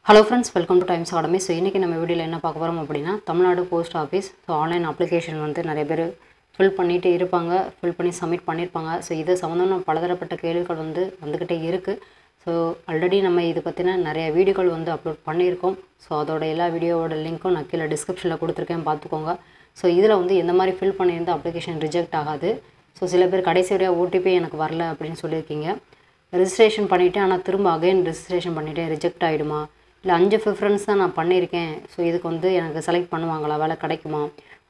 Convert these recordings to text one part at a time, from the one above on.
Hello friends, welcome to Times Academy. So இன்னைக்கு நம்ம வீடியோல என்ன பார்க்க போறோம் அப்படினா Tamil Nadu post office online application வந்து நிறைய பேர் ஃபில் பண்ணிட்டே இருப்பாங்க, ஃபில் பண்ணி சப்மிட் பண்ணிருப்பாங்க. சோ இது சம்பந்தமா பலதரப்பட்ட கேள்விகள் வந்து வந்துகிட்டே இருக்கு. சோ ஆல்ரெடி நம்ம இது பத்தின நிறைய வீடியோகள் வந்து அப்லோட் பண்ணியிருக்கோம். சோ அதோட எல்லா வீடியோவோட லிங்க்கும் நான் கீழ டிஸ்கிரிப்ஷன்ல கொடுத்திருக்கேன், பார்த்துக்கோங்க. சோ இதுல வந்து எந்த மாதிரி ஃபில் பண்ணியிருந்தா அப்ளிகேஷன் ரிஜெக்ட் ஆகாது. சோ சில பேர் கடைசி வரையா OTP எனக்கு வரல அப்படினு சொல்லிருக்கீங்க. ரெஜிஸ்ட்ரேஷன் பண்ணிட்டேன் ஆனா திரும்ப அகைன் ரெஜிஸ்ட்ரேஷன் பண்ணிட்டேன், ரிஜெக்ட் ஆயிடுமா? இல்லை 5 ப்ரிஃபரன்ஸ் தான் நான் பண்ணியிருக்கேன். ஸோ இதுக்கு வந்து எனக்கு செலக்ட் பண்ணுவாங்களா, வேலை கிடைக்குமா?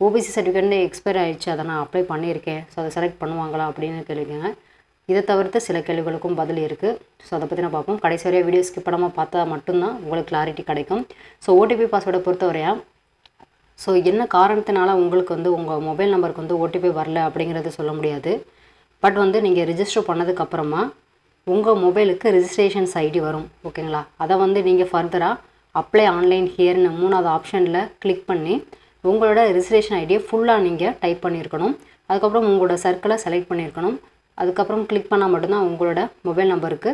ஓபிசி சர்டிஃபிகேட் எக்ஸ்பயர் ஆகிடுச்சு, அதை நான் அப்ளை பண்ணியிருக்கேன், ஸோ அதை செலக்ட் பண்ணுவாங்களா அப்படின்னு கேள்விங்க. இதை தவிர்த்து சில கேள்விகளுக்கும் பதில் இருக்குது. ஸோ அதை பற்றி நான் பார்ப்போம். கடைசி வரையா வீடியோ ஸ்கிப் பண்ணாமல் பார்த்தா மட்டும்தான் உங்களுக்கு கிளாரிட்டி கிடைக்கும். ஸோ OTP பாஸ்வேர்டை பொறுத்தவரையா ஸோ என்ன காரணத்தினால உங்களுக்கு வந்து உங்கள் மொபைல் நம்பருக்கு வந்து OTP வரல அப்படிங்கிறது சொல்ல முடியாது. பட் வந்து நீங்கள் ரிஜிஸ்டர் பண்ணதுக்கப்புறமா உங்கள் மொபைலுக்கு ரெஜிஸ்ட்ரேஷன்ஸ் ஐடி வரும், ஓகேங்களா? அதை வந்து நீங்கள் ஃபர்தராக அப்ளை ஆன்லைன் ஹியர்னு 3வது ஆப்ஷனில் கிளிக் பண்ணி உங்களோட ரெஜிஸ்ட்ரேஷன் ஐடியை ஃபுல்லாக நீங்கள் டைப் பண்ணியிருக்கணும். அதுக்கப்புறம் உங்களோட சர்க்கிளை செலக்ட் பண்ணியிருக்கணும். அதுக்கப்புறம் கிளிக் பண்ணால் மட்டும்தான் உங்களோட மொபைல் நம்பருக்கு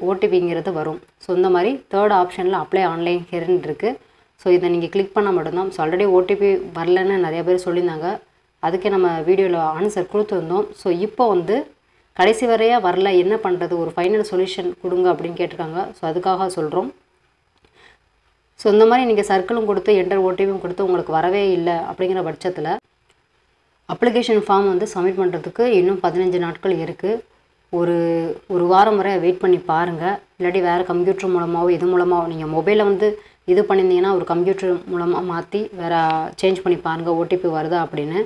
ஓடிபிங்கிறது வரும். ஸோ இந்த மாதிரி 3rd ஆப்ஷனில் அப்ளை ஆன்லைன் ஹியர்னு இருக்குது. ஸோ இதை நீங்கள் கிளிக் பண்ணால் மட்டும்தான். ஸோ ஆல்ரெடி OTP வரலன்னு நிறைய பேர் சொல்லியிருந்தாங்க, அதுக்கே நம்ம வீடியோவில் ஆன்சர் கொடுத்துருந்தோம். ஸோ இப்போ வந்து கடைசி வரையா வரல, என்ன பண்ணுறது, ஒரு ஃபைனல் சொல்யூஷன் கொடுங்க அப்படின்னு கேட்டிருக்காங்க. ஸோ அதுக்காக சொல்கிறோம். ஸோ இந்த மாதிரி நீங்கள் சர்க்கிளும் கொடுத்து என்டர் OTPயும் கொடுத்து உங்களுக்கு வரவே இல்லை அப்படிங்கிற பட்சத்தில் அப்ளிகேஷன் ஃபார்ம் வந்து சப்மிட் பண்ணுறதுக்கு இன்னும் 15 நாட்கள் இருக்குது. ஒரு வாரம் வரை வெயிட் பண்ணி பாருங்கள். இல்லாட்டி வேறு கம்ப்யூட்டர் மூலமாகவோ இது மூலமாக நீங்கள் மொபைலில் வந்து இது பண்ணியிருந்தீங்கன்னா ஒரு கம்ப்யூட்டர் மூலமாக மாற்றி வேறு சேஞ்ச் பண்ணி பாருங்கள் OTP வருதா அப்படின்னு.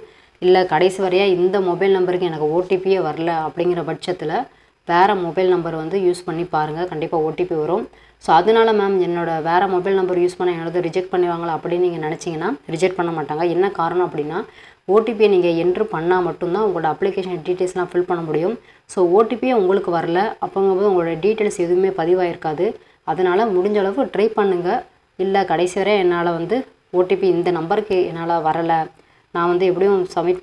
இல்லை கடைசி வரையா இந்த மொபைல் நம்பருக்கு எனக்கு OTPயே வரல அப்படிங்கிற பட்சத்தில் வேறு மொபைல் நம்பர் வந்து யூஸ் பண்ணி பாருங்கள், கண்டிப்பாக OTP வரும். ஸோ அதனால மேம் என்னோட வேறு மொபைல் நம்பர் யூஸ் பண்ண என்னோட ரிஜெக்ட் பண்ணுவாங்களா அப்படின்னு நீங்கள் நினச்சிங்கன்னா ரிஜெக்ட் பண்ண மாட்டாங்க. என்ன காரணம் அப்படின்னா OTPயை நீங்கள் என்ட்ரு பண்ணால் மட்டும்தான் உங்களோட அப்ளிகேஷன் டீட்டெயில்ஸ்லாம் ஃபில் பண்ண முடியும். ஸோ OTPயே உங்களுக்கு வரல அப்போங்கும்போது உங்களோட டீட்டெயில்ஸ் எதுவுமே பதிவாயிருக்காது. அதனால் முடிஞ்ச அளவு ட்ரை பண்ணுங்கள். இல்லை கடைசி வரை என்னால் வந்து OTP இந்த நம்பருக்கு என்னால் வரலை, நான் வந்து எப்படியும் சப்மிட்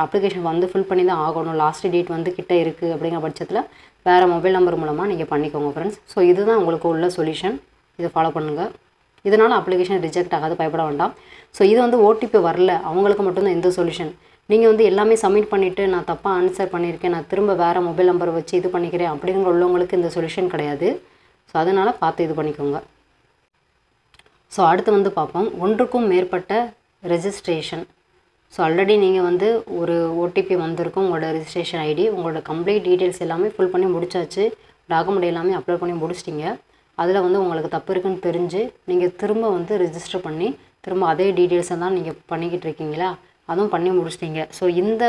அப்ளிகேஷன் வந்து ஃபில் பண்ணி தான் ஆகணும், லாஸ்ட் டேட் வந்து கிட்டே இருக்குது அப்படிங்கிற பட்சத்தில் வேறு மொபைல் நம்பர் மூலமாக நீங்கள் பண்ணிக்கோங்க ஃப்ரெண்ட்ஸ். ஸோ இதுதான் உங்களுக்கு உள்ள சொல்யூஷன், இதை ஃபாலோ பண்ணுங்கள். இதனால் அப்ளிகேஷன் ரிஜெக்ட் ஆகாது, பயப்பட வேண்டாம். ஸோ இது வந்து OTP வரல அவங்களுக்கு மட்டும்தான் இந்த சொல்யூஷன். நீங்கள் வந்து எல்லாமே சப்மிட் பண்ணிவிட்டு நான் தப்பாக ஆன்சர் பண்ணியிருக்கேன், நான் திரும்ப வேறு மொபைல் நம்பர் வச்சு இது பண்ணிக்கிறேன் அப்படிங்கிற உள்ளவங்களுக்கு இந்த சொல்யூஷன் கிடையாது. ஸோ அதனால் பார்த்து இது பண்ணிக்கோங்க. ஸோ அடுத்து வந்து பார்ப்போம், ஒன்றுக்கும் மேற்பட்ட ரெஜிஸ்ட்ரேஷன். ஸோ ஆல்ரெடி நீங்கள் வந்து ஒரு OTP வந்திருக்கும், உங்களோட ரெஜிஸ்ட்ரேஷன் ஐடி, உங்களோட கம்ப்ளீட் டீட்டெயில்ஸ் எல்லாமே ஃபில் பண்ணி முடிச்சாச்சு, டாக்குமெண்ட் எல்லாமே அப்லோட் பண்ணி முடிச்சிட்டிங்க. அதில் வந்து உங்களுக்கு தப்பு இருக்குன்னு தெரிஞ்சு நீங்கள் திரும்ப வந்து ரெஜிஸ்டர் பண்ணி திரும்ப அதே டீட்டெயில்ஸை தான் நீங்கள் பண்ணிக்கிட்டு இருக்கீங்களா, அதுவும் பண்ணி முடிச்சிட்டிங்க. ஸோ இந்த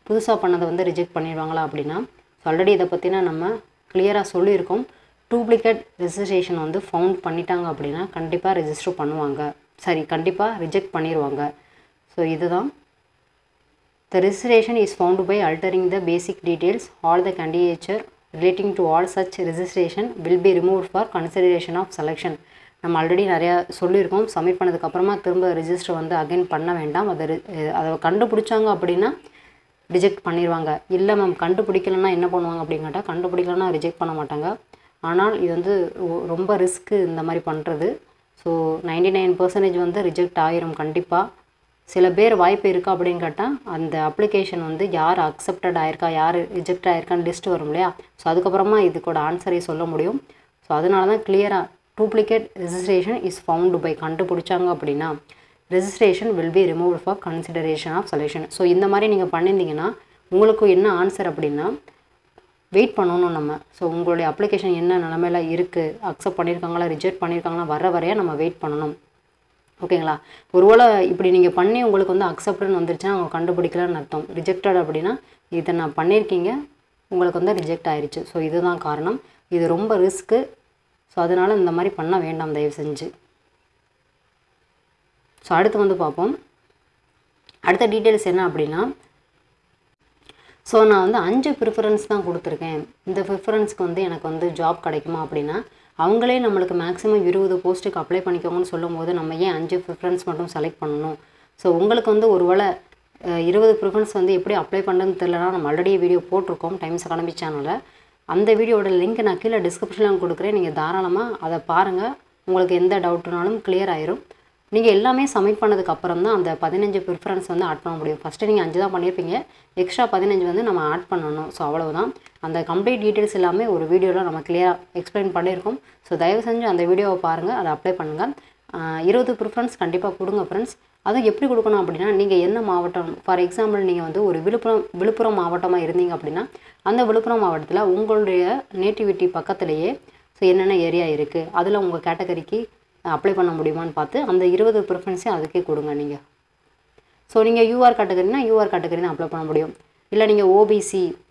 புதுசாக பண்ணதை வந்து ரிஜெக்ட் பண்ணிடுவாங்களா அப்படின்னா ஸோ ஆல்ரெடி இதை பற்றினா நம்ம கிளியராக சொல்லியிருக்கோம். டூப்ளிகேட் ரெஜிஸ்ட்ரேஷன் வந்து ஃபவுண்ட் பண்ணிட்டாங்க அப்படின்னா கண்டிப்பாக ரெஜிஸ்டர் பண்ணுவாங்க, கண்டிப்பாக ரிஜெக்ட் பண்ணிடுவாங்க. ஸோ இதுதான் The registration is found by altering the basic details. All the candidature relating to all such registration will be removed for consideration of selection. நம்ம ஆல்ரெடி நிறையா சொல்லியிருக்கோம், சப்மிட் பண்ணதுக்கப்புறமா திரும்ப ரெஜிஸ்டர் வந்து அகைன் பண்ண வேண்டாம். அதை கண்டுபிடிச்சாங்க அப்படின்னா ரிஜெக்ட் பண்ணிடுவாங்க. இல்லை மேம் கண்டுபிடிக்கலன்னா என்ன பண்ணுவாங்க அப்படின்னு கேட்டால் கண்டுபிடிக்கலன்னா ரிஜெக்ட் பண்ண மாட்டாங்க. ஆனால் இது வந்து ரொம்ப ரிஸ்க்கு இந்த மாதிரி பண்ணுறது. ஸோ 99% வந்து ரிஜெக்ட் ஆயிரும் கண்டிப்பாக. சில பேர் வாய்ப்பு இருக்கா அப்படின்னு கேட்டால் அந்த அப்ளிகேஷன் வந்து யார் அக்செப்டட் ஆயிருக்கா, யார் ரிஜெக்ட் ஆயிருக்கான்னு லிஸ்ட் வரும் இல்லையா, ஸோ அதுக்கப்புறமா இதுக்கோட ஆன்சரை சொல்ல முடியும். ஸோ அதனால தான் கிளியராக duplicate registration is found by கண்டுபிடிச்சாங்க அப்படின்னா registration will be removed for consideration of selection. So இந்த மாதிரி நீங்கள் பண்ணியிருந்தீங்கன்னா உங்களுக்கு என்ன ஆன்சர் அப்படின்னா வெயிட் பண்ணணும் நம்ம. ஸோ உங்களுடைய அப்ளிகேஷன் என்ன நிலமையில இருக்குது, அக்செப்ட் பண்ணியிருக்காங்களா ரிஜெக்ட் பண்ணியிருக்காங்களா வர வரையா நம்ம வெயிட் பண்ணணும், ஓகேங்களா? ஒருவேளை இப்படி நீங்கள் பண்ணி உங்களுக்கு வந்து அக்செப்ட்னு வந்துருச்சுன்னா அவங்க கண்டுபிடிக்கலன்னு அர்த்தம். ரிஜெக்டட் அப்படின்னா இதை நான் பண்ணியிருக்கீங்க உங்களுக்கு வந்து ரிஜெக்ட் ஆயிடுச்சு. ஸோ இதுதான் காரணம். இது ரொம்ப ரிஸ்க்கு. ஸோ அதனால் இந்த மாதிரி பண்ண வேண்டாம் தயவு செஞ்சு. ஸோ அடுத்து வந்து பார்ப்போம், அடுத்த டீட்டெயில்ஸ் என்ன அப்படின்னா ஸோ நான் வந்து 5 ப்ரிஃபரன்ஸ் தான் கொடுத்துருக்கேன், இந்த ப்ரிஃபரன்ஸ்க்கு வந்து எனக்கு வந்து ஜாப் கிடைக்குமா அப்படின்னா அவங்களே நம்மளுக்கு மேக்ஸிமம் 20 போஸ்ட்டுக்கு அப்ளை பண்ணிக்கோங்கன்னு சொல்லும் போது நம்ம ஏன் 5 ப்ரிஃபரன்ஸ் மட்டும் செலக்ட் பண்ணணும்? ஸோ உங்களுக்கு வந்து ஒரு வேளை 20 ப்ரிஃபரன்ஸ் வந்து எப்படி அப்ளை பண்ணுறதுன்னு தெரியலனா நம்ம ஆல்ரெடி வீடியோ போட்டிருக்கோம் டைம்ஸ் அகாடமி சேனலில். அந்த வீடியோட லிங்க் நான் கீழே டிஸ்கிரிப்ஷனில் கொடுக்குறேன், நீங்கள் தாராளமாக அதை பாருங்கள். உங்களுக்கு எந்த டவுட்னாலும் கிளியர் ஆயிரும். நீங்கள் எல்லாமே சப்மிட் பண்ணதுக்கு அப்புறம் தான் அந்த 15 ப்ரிஃபரன்ஸ் வந்து ஆட் பண்ண முடியும். ஃபஸ்ட்டு நீங்கள் 5 தான் பண்ணியிருப்பீங்க, எக்ஸ்ட்ரா 15 வந்து நம்ம ஆட் பண்ணணும். ஸோ அவ்வளவுதான். அந்த கம்ப்ளீட் டீட்டெயில்ஸ் எல்லாமே ஒரு வீடியோவில் நம்ம கிளியராக எக்ஸ்பிளைன் பண்ணியிருக்கோம். ஸோ தயவு செஞ்சு அந்த வீடியோவை பாருங்கள், அதை அப்ளை பண்ணுங்கள். 20 ப்ரிஃபரன்ஸ் கண்டிப்பாக கொடுங்க ஃப்ரெண்ட்ஸ். அதுவும் எப்படி கொடுக்கணும் அப்படின்னா, நீங்கள் என்ன மாவட்டம், ஃபார் எக்ஸாம்பிள் நீங்கள் வந்து ஒரு விழுப்புரம் மாவட்டமாக இருந்தீங்க அப்படின்னா அந்த விழுப்புரம் மாவட்டத்தில் உங்களுடைய நேட்டிவிட்டி பக்கத்துலேயே ஸோ என்னென்ன ஏரியா இருக்குது, அதில் உங்கள் கேட்டகரிக்கு அப்ளை பண்ண முடியுமான்னு பார்த்து அந்த 20 ப்ரிஃபரன்ஸையும் அதுக்கே கொடுங்க நீங்கள். ஸோ நீங்கள் யூஆர் கேட்டகரினா யூஆர் கேட்டகரி தான் அப்ளை பண்ண முடியும். இல்லை நீங்கள்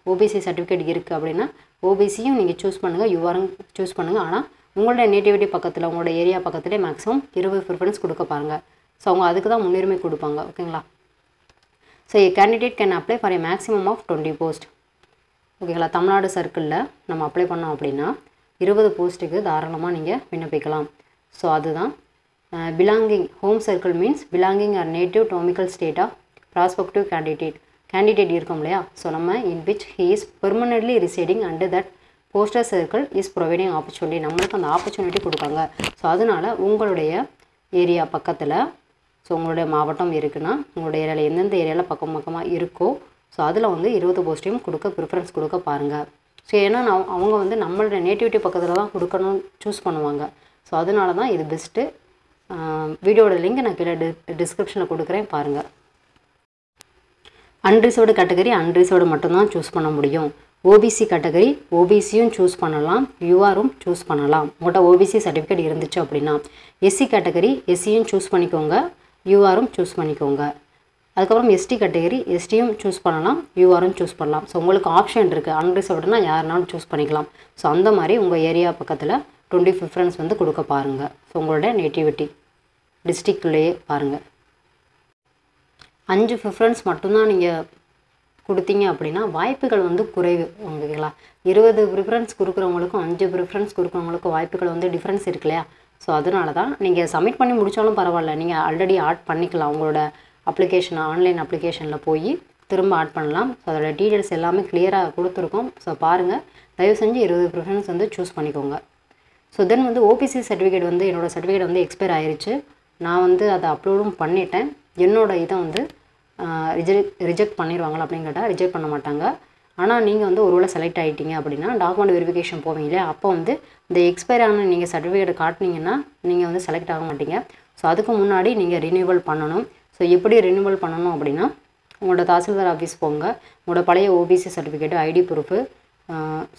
ஓபிசி சர்டிஃபிகேட் இருக்குது அப்படின்னா ஓபிசியும் நீங்கள் சூஸ் பண்ணுங்கள், யூஆரும் சூஸ் பண்ணுங்கள். ஆனால் உங்களுடைய நேட்டிவிட்டி பக்கத்தில் உங்களோட ஏரியா பக்கத்துலேயே மேக்ஸிமம் 20 ப்ரிஃபரன்ஸ் கொடுக்க பாருங்கள். ஸோ அவங்க அதுக்கு தான் முன்னுரிமை கொடுப்பாங்க. ஓகேங்களா? So candidate can apply for a maximum of 20 post. ஓகேங்களா? தமிழ்நாடு சர்க்கிளில் நம்ம அப்ளை பண்ணோம் அப்படின்னா 20 போஸ்ட்டுக்கு தாராளமாக நீங்கள் விண்ணப்பிக்கலாம். ஸோ அதுதான் belonging. Home circle means belonging or native domicile state of prospective candidate இருக்கும் இல்லையா? ஸோ நம்ம in which he is permanently residing under that postal circle is providing opportunity. நம்மளுக்கு அந்த ஆப்பர்ச்சுனிட்டி கொடுக்காங்க. ஸோ அதனால் உங்களுடைய ஏரியா பக்கத்தில், ஸோ உங்களுடைய மாவட்டம் இருக்குன்னா உங்களுடைய ஏரியாவில் எந்தெந்த ஏரியாவில் பக்கமாக இருக்கோ ஸோ அதில் வந்து 20 போஸ்ட்டையும் ப்ரிஃபரன்ஸ் கொடுக்க பாருங்கள். ஸோ ஏன்னா அவங்க வந்து நம்மளுடைய நேட்டிவிட்டி பக்கத்தில் தான் கொடுக்கணும்னு சூஸ் பண்ணுவாங்க. ஸோ அதனால தான் இது பெஸ்ட்டு. வீடியோட லிங்க் நான் கீழே டிஸ்கிரிப்ஷனில் கொடுக்குறேன், பாருங்கள். அன்ரிசர்வ்டு கேட்டகரி அன்ரிசர்வ்டு மட்டும்தான் சூஸ் பண்ண முடியும். ஓபிசி கேட்டகரி ஓபிசியும் சூஸ் பண்ணலாம், யூஆரும் சூஸ் பண்ணலாம் உங்கள்கிட்ட ஓபிசி சர்டிஃபிகேட் இருந்துச்சு அப்படின்னா. எஸ்சி கேட்டகரி எஸ்சியும் சூஸ் பண்ணிக்கோங்க, யூஆரும் சூஸ் பண்ணிக்கோங்க. அதுக்கப்புறம் எஸ்டி கேட்டகரி எஸ்டியும் சூஸ் பண்ணலாம், யூஆரும் சூஸ் பண்ணலாம். ஸோ உங்களுக்கு ஆப்ஷன் இருக்குது. அன்ரிசர்வ்டுனா யாருனாலும் சூஸ் பண்ணிக்கலாம். ஸோ அந்த மாதிரி உங்கள் ஏரியா பக்கத்தில் 20 ப்ரிஃபரன்ஸ் வந்து கொடுக்க பாருங்கள். ஸோ உங்களோட நேட்டிவிட்டி டிஸ்ட்ரிக்ட்லேயே பாருங்கள். 5 ப்ரிஃபரன்ஸ் மட்டும்தான் நீங்கள் கொடுத்தீங்க அப்படின்னா வாய்ப்புகள் வந்து குறைவு. ஓகேங்களா? 20 ப்ரிஃபரன்ஸ் கொடுக்குறவங்களுக்கும் 5 ப்ரிஃபரன்ஸ் கொடுக்குறவங்களுக்கும் வாய்ப்புகள் வந்து டிஃப்ரென்ஸ் இருக்கு இல்லையா? ஸோ அதனால தான் நீங்கள் சப்மிட் பண்ணி முடித்தாலும் பரவாயில்ல, நீங்கள் ஆல்ரெடி ஆட் பண்ணிக்கலாம். உங்களோட அப்ளிகேஷன் ஆன்லைன் அப்ளிகேஷனில் போய் திரும்ப ஆட் பண்ணலாம். ஸோ அதோட டீட்டெயில்ஸ் எல்லாமே கிளியராக கொடுத்துருக்கோம். ஸோ பாருங்கள், தயவு செஞ்சு 20 ப்ரிஃபரன்ஸ் வந்து சூஸ் பண்ணிக்கோங்க. ஸோ தென் வந்து ஓபிசி சர்டிஃபிகேட் வந்து என்னோடய சர்டிஃபிகேட் வந்து எக்ஸ்பயர் ஆயிடுச்சு. நான் வந்து அதை அப்லோடும் பண்ணிட்டேன். என்னோடய இதை வந்து ரிஜெக்ட் பண்ணிடுவாங்களா அப்படின்னு கேட்டால் ரிஜெக்ட் பண்ண மாட்டாங்க. ஆனால் நீங்கள் வந்து ஒருவேளை செலக்ட் ஆகிட்டீங்க அப்படின்னா டாக்குமெண்ட் வெரிஃபிகேஷன் போவீங்களே, அப்போ வந்து இந்த எக்ஸ்பயர் ஆன நீங்கள் சர்டிஃபிகேட் காட்டினீங்கன்னா நீங்கள் வந்து செலக்ட் ஆக மாட்டீங்க. ஸோ அதுக்கு முன்னாடி நீங்கள் ரினியூவல் பண்ணணும். ஸோ எப்படி ரினியூவல் பண்ணணும் அப்படின்னா, உங்களோட தாசில்தார் ஆஃபீஸ் போங்க, உங்களோட பழைய OBC certificate, ID proof,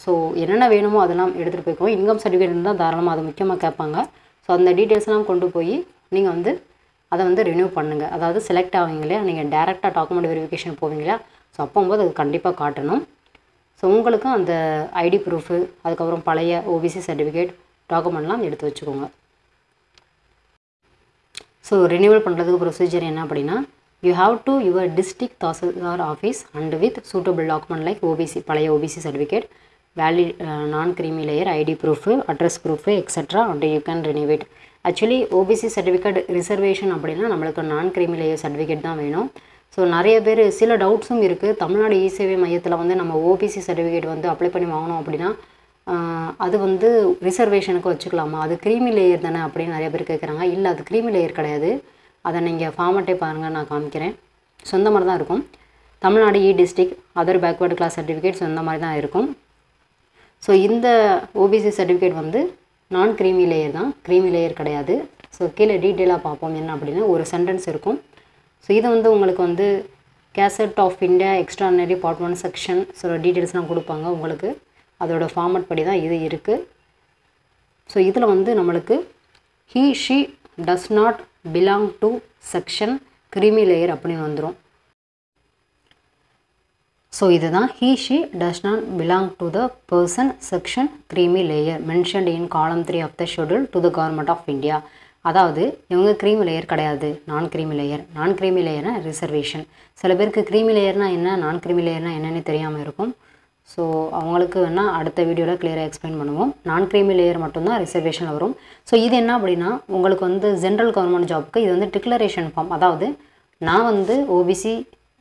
so என்னென்ன வேணுமோ அதெல்லாம் எடுத்துகிட்டு போய்க்கோங்க. இன்கம் சர்டிஃபிகேட் இருந்தால் தாராளமாக அது முக்கியமாக கேட்பாங்க. ஸோ அந்த டீட்டெயில்ஸ்லாம் கொண்டு போய் நீங்கள் வந்து அதை வந்து ரினியூ பண்ணுங்கள். அதாவது செலக்ட் ஆவீங்க இல்லையா, நீங்கள் டேரெக்டாக டாக்குமெண்ட் வெரிஃபிகேஷன் போவீங்களா, ஸோ அப்போம்போது அது கண்டிப்பாக காட்டணும். ஸோ உங்களுக்கு அந்த ஐடி ப்ரூஃபு, அதுக்கப்புறம் பழைய ஓபிசி சர்டிஃபிகேட் டாக்குமெண்ட்லாம் எடுத்து வச்சுக்கோங்க. ஸோ ரினியூவல் பண்ணுறதுக்கு ப்ரொசீஜர் என்ன அப்படின்னா, you have to your district tahsildar office and with suitable document like OBC, பழைய OBC certificate, valid non creamy layer, ID proof, address proof etcetera and you can renew it. Actually OBC certificate reservation அப்படின்னா நம்மளுக்கு நான் creamy layer certificate தான் வேணும். So நிறைய பேர் சில டவுட்ஸும் இருக்குது. தமிழ்நாடு இ-சேவை மையத்தில் வந்து நம்ம ஓபிசி சர்டிஃபிகேட் வந்து அப்ளை பண்ணி வாங்கணும் அப்படின்னா அது வந்து ரிசர்வேஷனுக்கு வச்சுக்கலாமா, அது கிரீமி லேயர் தானே அப்படின்னு நிறைய பேர் கேட்குறாங்க. இல்லை, அது கிரீமி லேயர் கிடையாது. அதை நீங்கள் ஃபார்மட்டே பாருங்கள், நான் காமிக்கிறேன். ஸோ இந்த மாதிரி தான் இருக்கும். Tamil Nadu e district other backward class certificates இந்த மாதிரி தான் இருக்கும். ஸோ இந்த ஓபிசி சர்டிஃபிகேட் வந்து நான் கிரீமி லேயர் தான், கிரீமி லேயர் கிடையாது. ஸோ கீழே டீட்டெயிலாக பார்ப்போம். என்ன அப்படின்னா ஒரு சென்டென்ஸ் இருக்கும். ஸோ இது வந்து உங்களுக்கு வந்து gazette of India extraordinary part 1 section so டீட்டெயில்ஸ்லாம் கொடுப்பாங்க உங்களுக்கு. அதோட ஃபார்மட் படி தான் இது இருக்குது. ஸோ இதில் வந்து நம்மளுக்கு he she does not belong to section creamy layer அப்படின்னு வந்துடும். ஸோ இதுதான் he she does not belong to the person section creamy layer mentioned in column 3 of the schedule to the government of India. அதாவது இவங்க creamy layer கிடையாது, நான் creamy layer. நான் creamy லேயர்னா reservation. சில பேருக்கு க்ரீமி லேயர்னால் என்ன, நான் க்ரீமி லேயர்னால் என்னென்னு தெரியாமல் இருக்கும். ஸோ அவங்களுக்கு வேணால் அடுத்த வீடியோவில் கிளியராக எக்ஸ்பிளைன் பண்ணுவோம். நான் க்ரீமி லேயர் மட்டும்தான் ரிசர்வேஷனில் வரும். ஸோ இது என்ன அப்படின்னா, உங்களுக்கு வந்து ஜென்ரல் கவர்மெண்ட் ஜாப்க்கு இது வந்து டிக்ளரேஷன் ஃபார்ம். அதாவது நான் வந்து ஓபிசி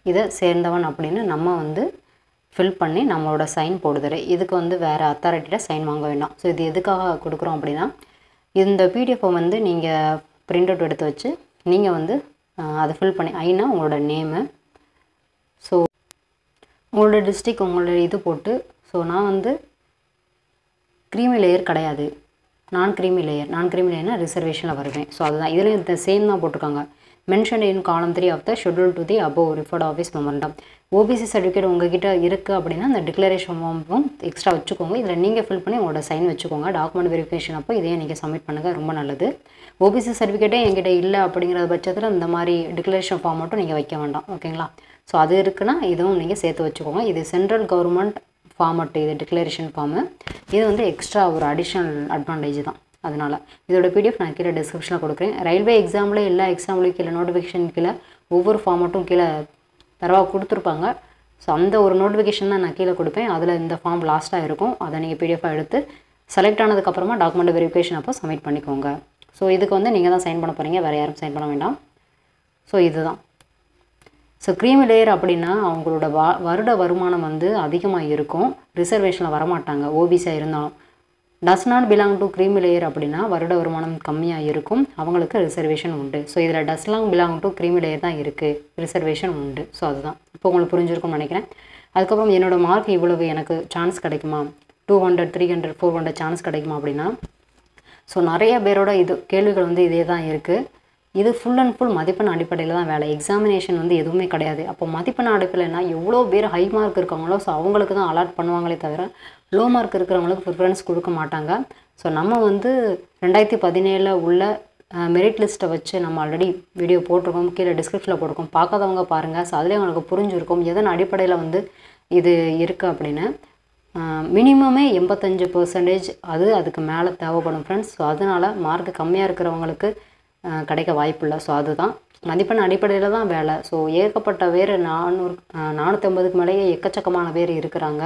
இதை சேர்ந்தவன் அப்படின்னு நம்ம வந்து ஃபில் பண்ணி நம்மளோட சைன் போடுதல். இதுக்கு வந்து வேறு அத்தாரிட்டியில் சைன் வாங்க வேண்டாம். ஸோ இது எதுக்காக கொடுக்குறோம் அப்படின்னா, இந்த பிடிஎஃப் வந்து நீங்கள் பிரிண்ட் அவுட் எடுத்து வச்சு நீங்கள் வந்து அதை ஃபில் பண்ணி ஐனா உங்களோட நேமு, ஸோ உங்களோட டிஸ்ட்ரிக், உங்களோட இது போட்டு, ஸோ நான் வந்து க்ரீமி லேயர் கிடையாது, நான் க்ரீமி லேயர்னால் ரிசர்வேஷனில் வருவேன். ஸோ அதுதான் இதில் இந்த சேம் தான் போட்டிருக்காங்க. Mention in column 3 of the schedule to the above referred office memorandum. OBC certificate உங்ககிட்ட இருக்குது அப்படின்னா அந்த டிக்ளரேஷன் ஃபார்மும் எக்ஸ்ட்ரா வச்சுக்கோங்க. இதில் நீங்கள் ஃபில் பண்ணி உங்களோட சைன் வச்சுக்கோங்க. டாக்குமெண்ட் வெரிஃபிகேஷன் அப்போ இதையே நீங்கள் சப்மிட் பண்ணுங்கள், ரொம்ப நல்லது. ஓபிசி சர்டிஃபிகேட்டே என்கிட்ட இல்லை அப்படிங்கிற பட்சத்தில் இந்த மாதிரி டிக்ளரேஷன் ஃபார்ம் மட்டும் நீங்கள் வைக்க வேண்டாம், ஓகேங்களா. ஸோ அது இருக்குன்னா இதுவும் நீங்கள் சேர்த்து வச்சுக்கோங்க. இது சென்ட்ரல் கவர்மெண்ட் ஃபார்மட், இது டிக்ளரேஷன் ஃபார்மு. இது வந்து எக்ஸ்ட்ரா ஒரு அடிஷ்னல் அட்வான்டேஜ் தான். அதனால் இதோட பிடிஎஃப் நான் கீழே டிஸ்கிரிப்ஷனில் கொடுக்குறேன். ரயில்வே எக்ஸாமில் எல்லா எக்ஸாம்லேயும் கீழே நோட்டிஃபிகேஷன் கீழே ஒவ்வொரு ஃபார்மட்டும் கீழே தரவாக கொடுத்துருப்பாங்க. ஸோ அந்த ஒரு நோட்டிஃபிகேஷன் தான் நான் கீழே கொடுப்பேன். அதில் இந்த ஃபார்ம் லாஸ்ட்டாக இருக்கும். அதை நீங்கள் பிடிஎஃபாக எடுத்து செலக்ட் ஆனதுக்கப்புறமா டாக்குமெண்ட் வெரிஃபிகேஷன் அப்போ சப்மிட் பண்ணிக்கோங்க. ஸோ இதுக்கு வந்து நீங்கள் தான் சைன் பண்ண போகிறீங்க, வேறு யாரும் சைன் பண்ண வேண்டாம். ஸோ இதுதான். ஸோ க்ரீமி லேயர் அப்படின்னா அவங்களோட வருட வருமானம் வந்து அதிகமாக இருக்கும், ரிசர்வேஷனில் வரமாட்டாங்க ஓபிசியாக இருந்தாலும். Does not belong to creamy layer அப்படின்னா வருட வருமானம் கம்மியாக இருக்கும், அவங்களுக்கு ரிசர்வேஷன் உண்டு. ஸோ இதில் டஸ்லாங் பிலாங் டு க்ரீமி லேயர் தான் இருக்குது, ரிசர்வேஷன் உண்டு. ஸோ அதுதான் இப்போ உங்களுக்கு புரிஞ்சிருக்கும்னு நினைக்கிறேன். அதுக்கப்புறம் என்னோடய மார்க் இவ்வளவு எனக்கு சான்ஸ் கிடைக்குமா, 200, 300, 400 சான்ஸ் கிடைக்குமா அப்படின்னா, ஸோ நிறைய பேரோட இது கேள்விகள் வந்து இதே தான் இருக்குது. இது ஃபுல் அண்ட் ஃபுல் மதிப்பெண் அடிப்படையில் தான் வேலை, எக்ஸாமினேஷன் வந்து எதுவுமே கிடையாது. அப்போ மதிப்பெண் அடிப்படையில்னா எவ்வளோ பேர் ஹை மார்க் இருக்காங்களோ ஸோ அவங்களுக்கு தான் அலாட் பண்ணுவாங்களே தவிர லோ மார்க் இருக்கிறவங்களுக்கு ப்ரிஃபரன்ஸ் கொடுக்க மாட்டாங்க. ஸோ நம்ம வந்து 2017 உள்ள மெரிட் லிஸ்ட்டை வச்சு நம்ம ஆல்ரெடி வீடியோ போட்டிருக்கோம், கீழே டிஸ்கிரிப்ஷனில் போட்டிருக்கோம், பார்க்காதவங்க பாருங்கள். ஸோ அதிலே உங்களுக்கு புரிஞ்சிருக்கும் எதன் அடிப்படையில் வந்து இது இருக்குது அப்படின்னு. மினிமமே 85% அதுக்கு மேலே தேவைப்படும் ஃப்ரெண்ட்ஸ். ஸோ அதனால் மார்க் கம்மியாக இருக்கிறவங்களுக்கு கிடைக்க வாய்ப்பு இல்லை. ஸோ அதுதான் மதிப்பெண் அடிப்படையில் தான் வேலை. ஸோ ஏகப்பட்ட பேர் 450க்கு மேலேயே எக்கச்சக்கமான பேர் இருக்கிறாங்க.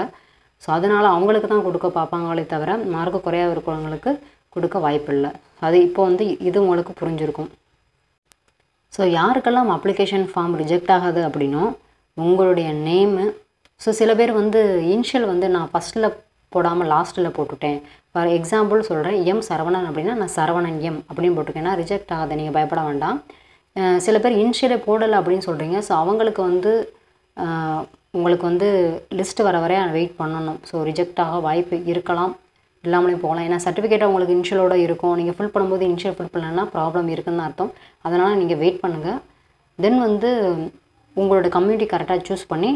ஸோ அதனால் அவங்களுக்கு தான் கொடுக்க பார்ப்பாங்களே தவிர மார்க்கு குறையாக இருக்கிறவங்களுக்கு கொடுக்க வாய்ப்பு இல்லை. அது இப்போ வந்து இது உங்களுக்கு புரிஞ்சிருக்கும். ஸோ யாருக்கெல்லாம் அப்ளிகேஷன் ஃபார்ம் ரிஜெக்ட் ஆகாது அப்படின்னா உங்களுடைய நேமு. ஸோ சில பேர் வந்து இனிஷியல் வந்து நான் ஃபஸ்ட்டில் போடாமல் லாஸ்ட்டில் போட்டுவிட்டேன். ஃபார் எக்ஸாம்பிள் சொல்கிறேன், எம் சரவணன் அப்படின்னா நான் சரவணன் எம் அப்படின்னு போட்டிருக்கேன்னா ரிஜெக்ட் ஆகாது, நீங்கள் பயப்பட வேண்டாம். சில பேர் இனிஷியலே போடலை அப்படின்னு சொல்கிறீங்க. ஸோ அவங்களுக்கு வந்து உங்களுக்கு வந்து லிஸ்ட்டு வர வரைய வெயிட் பண்ணணும். ஸோ ரிஜெக்ட் ஆக வாய்ப்பு இருக்கலாம், இல்லாமலே போகலாம். ஏன்னா சர்டிஃபிகேட் உங்களுக்கு இனிஷியலோடு இருக்கும், நீங்கள் ஃபில் பண்ணும்போது இனிஷியல் ஃபில் பண்ணலன்னா ப்ராப்ளம் இருக்குதுன்னு அர்த்தம். அதனால் நீங்கள் வெயிட் பண்ணுங்கள். தென் வந்து உங்களோட கம்யூனிட்டி கரெக்டாக சூஸ் பண்ணி,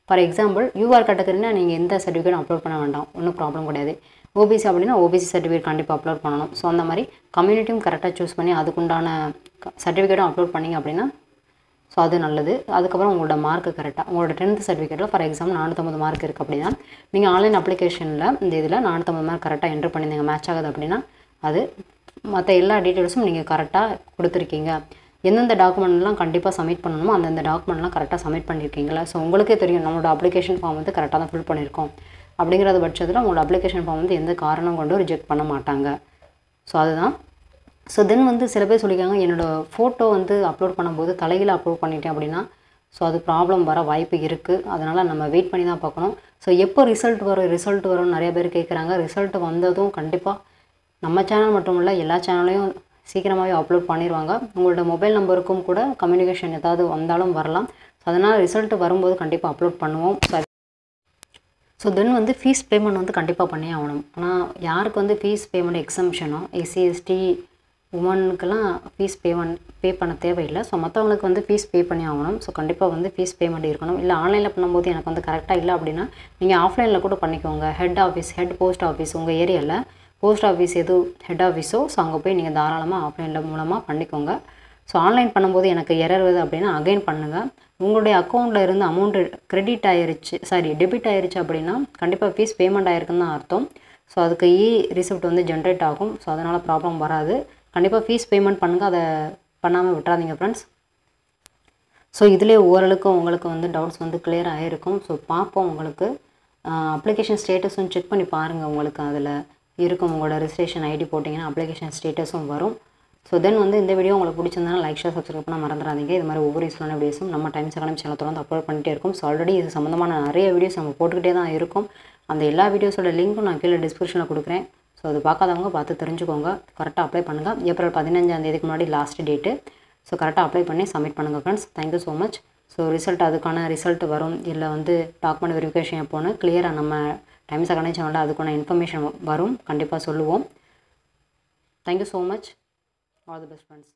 ஃபார் எக்ஸாம்பிள் யூஆர் கேட்டகரினா நீங்கள் எந்த சர்டிஃபிகேட்டும் அப்லோட் பண்ண வேண்டாம், ஒன்றும் ப்ராப்ளம் கிடையாது. ஓபிசி அப்படின்னா ஓபிசி சர்டிஃபிகேட் கண்டிப்பாக அப்லோட் பண்ணணும். ஸோ அந்த மாதிரி கம்யூனிட்டியும் கரெக்டாக சூஸ் பண்ணி அதுக்குண்டான சர்டிஃபிகேட்டும் அப்லோட் பண்ணிங்க அப்படின்னா ஸோ அது நல்லது. அதுக்கப்புறம் உங்களோட மார்க்கு கரெக்டாக உங்களோட 10th சர்டிஃபிகேட்டில் ஃபார் எக்ஸாம்பிள் 450 மார்க் இருக்குது அப்படின்னா நீங்கள் ஆன்லைன் அப்ளிகேஷனில் இந்த இதில் 450 மார்க் கரெக்டாக என்ட்ரு பண்ணிங்க, மேட்ச் ஆகுது அப்படின்னா அது மற்ற எல்லா டீட்டெயில்ஸும் நீங்கள் கரெக்டாக கொடுத்துருக்கீங்க. எந்தெந்த டாக்குமெண்ட்லாம் கண்டிப்பாக சப்மிட் பண்ணணுமோ அந்தந்த டாக்குமெண்ட்லாம் கரெக்டாக சப்மிட் பண்ணியிருக்கீங்களா. ஸோ உங்களுக்கே தெரியும் நம்மளோட அப்ளிகேஷன் ஃபார்ம் வந்து கரெக்டாக தான் ஃபில் பண்ணியிருக்கோம் அப்படிங்கிறது பட்சத்தில் உங்களோட அப்ளிகேஷன் ஃபார்ம் வந்து எந்த காரணம் கொண்டும் ரிஜெக்ட் பண்ண மாட்டாங்க. ஸோ அதுதான். ஸோ தென் வந்து சில பேர் சொல்லியிருக்காங்க என்னோடய ஃபோட்டோ வந்து அப்லோட் பண்ணும்போது தலையில் அப்லோட் பண்ணிட்டேன் அப்படின்னா ஸோ அது ப்ராப்ளம் வர வாய்ப்பு இருக்குது. அதனால் நம்ம வெயிட் பண்ணி தான் பார்க்கணும். ஸோ எப்போ ரிசல்ட் வரும்னு நிறைய பேர் கேட்குறாங்க. ரிசல்ட் வந்ததும் கண்டிப்பாக நம்ம சேனல் மட்டும் இல்லை எல்லா சேனல்லையும் சீக்கிரமாகவே அப்லோட் பண்ணிடுவாங்க. உங்களோட மொபைல் நம்பருக்கும் கூட கம்யூனிகேஷன் ஏதாவது வந்தாலும் வரலாம். ஸோ அதனால் ரிசல்ட் வரும்போது கண்டிப்பாக அப்லோட் பண்ணுவோம். ஸோ தென் வந்து ஃபீஸ் பேமெண்ட் வந்து கண்டிப்பாக பண்ணி ஆகணும். ஆனால் யாருக்கு வந்து ஃபீஸ் பேமெண்ட் எக்ஸம்ஷனோ எஸ்சி/எஸ்டி உமனுக்கெல்லாம் ஃபீஸ் பே பண்ண தேவையில்லை. ஸோ மற்றவங்களுக்கு வந்து ஃபீஸ் பே பண்ணி ஆகணும். ஸோ கண்டிப்பாக வந்து ஃபீஸ் பேமெண்ட் இருக்கணும். இல்லை ஆன்லைனில் பண்ணும்போது எனக்கு வந்து கரெக்டாக இல்லை அப்படின்னா நீங்கள் ஆஃப்லைனில் கூட பண்ணிக்கோங்க. ஹெட் போஸ்ட் ஆஃபீஸ் உங்கள் ஏரியாவில் போஸ்ட் ஆஃபீஸ் எது ஹெட் ஆஃபீஸோ ஸோ அங்கே போய் நீங்கள் தாராளமாக ஆஃப்லைனில் மூலமாக பண்ணிக்கோங்க. ஸோ ஆன்லைன் பண்ணும்போது எனக்கு எரர் வருது அப்படின்னா அகைன் பண்ணுங்கள். உங்களுடைய அக்கௌண்ட்டில் இருந்து அமௌண்ட்டு டெபிட் ஆயிருச்சு அப்படின்னா கண்டிப்பாக ஃபீஸ் பேமெண்ட் ஆகிருக்குன்னு தான் அர்த்தம். ஸோ அதுக்கு ரிசிப்ட் வந்து ஜென்ரேட் ஆகும். ஸோ அதனால் ப்ராப்ளம் வராது. கண்டிப்பாக ஃபீஸ் பேமெண்ட் பண்ணுங்கள், அதை பண்ணாமல் விட்டுறாதீங்க ஃப்ரெண்ட்ஸ். ஸோ இதிலே ஓரளவுக்கு உங்களுக்கு வந்து டவுட்ஸ் வந்து கிளியர் ஆகிருக்கும். ஸோ பார்ப்போம். உங்களுக்கு அப்ளிகேஷன் ஸ்டேட்டஸும் செக் பண்ணி பாருங்கள். உங்களுக்கு அதில் இருக்கும் உங்களோட ரெஜிஸ்ட்ரேஷன் ஐடி போட்டிங்கன்னா அப்ளிகேஷன் ஸ்டேட்டஸும் வரும். ஸோ தென் வந்து இந்த வீடியோ உங்களுக்கு பிடிச்சிருந்தாலும் லைக் ஷேர் சப்ஸ்கிரைப் பண்ண மறந்துடாதீங்க. இது மாதிரி ஒவ்வொரு யூஸ்ஃபுல்லான வீடியோஸும் நம்ம டைம்ஸ் அகாடமி சேனல் தொடர்ந்து அப்லோட் பண்ணிகிட்டே இருக்கும். ஸோ ஆல்ரெடி இது சம்மந்தமான நிறைய வீடியோஸ் நம்ம போட்டுக்கிட்டே தான் இருக்கும். அந்த எல்லா வீடியோஸோட லிங்க்கும் நான் கீழே டிஸ்கிரிப்ஷனில் கொடுக்குறேன். ஸோ அது பார்க்காதவங்க பார்த்து தெரிஞ்சுக்கோங்க. கரெக்டாக அப்ளை பண்ணுங்கள். ஏப்ரல் 15 முன்னாடி லாஸ்ட் டேட்டு. ஸோ கரெக்டாக அப்ளை பண்ணி சப்மிட் பண்ணுங்கள் friends. Thank you so much. So அதுக்கான ரிசல்ட் வரும், இல்லை வந்து டாக்குமெண்ட் வெரிஃபிகேஷன் எப்போன்னு கிளியராக நம்ம டைம்ஸ் அக்கனே சேனலில் அதுக்கான இன்ஃபர்மேஷன் வரும், கண்டிப்பாக சொல்லுவோம். Thank you so much. All the best friends.